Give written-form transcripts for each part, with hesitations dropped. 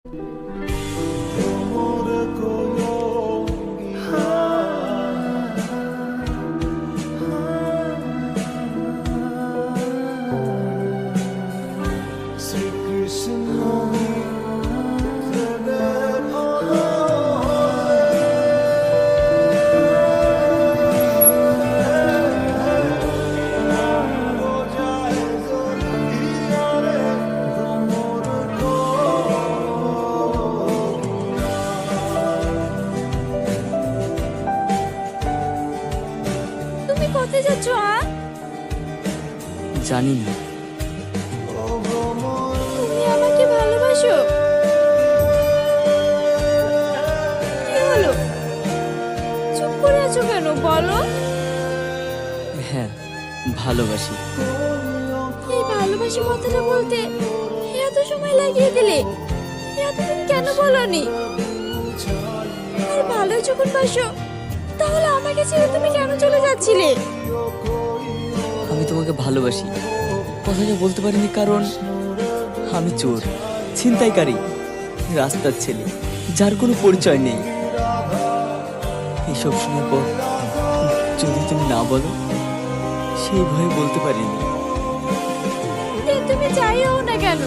তুমি কোথায় যাচ্ছ? জানি না। তুমি আমাকে ভালোবাসো? কি হলো, চুপ করে আছো কেন? বলো। হ্যাঁ, ভালোবাসি। এই ভালোবাসি কথাটা বলতে এত সময় লাগিয়ে দিলে, এতদিন কেন বলনি? আর ভালো যখন বাসো, তাহলে আমাকে ছেড়ে তুমি কেন চলে যাচ্ছিলে? আমি তোমাকে ভালোবাসি কথাটা বলতে পারিনি কারণ আমি চোর, ছিনতাইকারী, রাস্তার ছেলে, যার কোনো পরিচয় নেই। এইসব শোনার পর যদি তুমি না বলো, সেই ভয়ে বলতে পারিনি। তুমি যাই হও না কেন,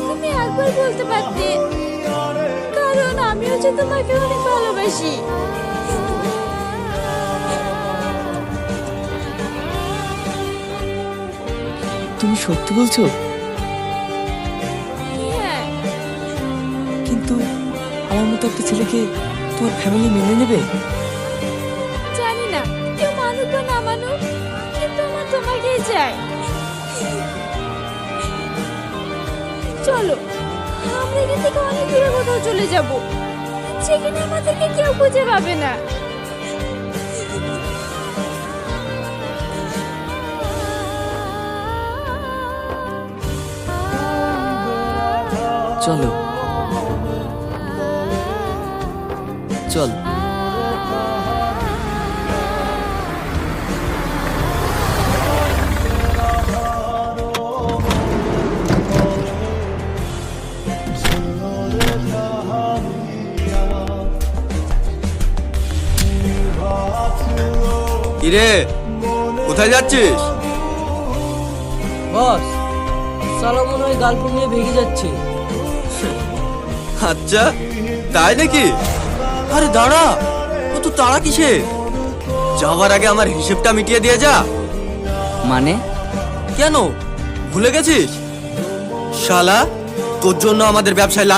তুমি একবার বলতে পারতে, কারণ আমি হচ্ছে তোমাকে অনেক ভালোবাসি। তুমি সত্যি বলছো? হ্যাঁ। কিন্তু আমার মতো একটা ছেলেকে তোমার ফ্যামিলি মেনে নেবে? জানি না কেউ মানুক বা না মানুক, কিন্তু আমার তোমাকেই চাই। চলো আমরা এখান থেকে অনেক দূরে কোথাও চলে যাব, সেখানে আমাদেরকে কেউ খুঁজে পাবে না। চলো চল। কিরে, কোথায় যাচ্ছিস? বস, সালমন ওই গার্লফ্রেন্ড নিয়ে ভেগে যাচ্ছে। আচ্ছা, তাই নাকি? আরে দাঁড়া, ও তো তাড়া কিসে? যাওয়ার আগে আমার হিসেবটা মিটিয়ে দিয়ে যা। মানে? কেন, ভুলে গেছিস? শালা, তোর জন্য আমাদের ব্যবসায়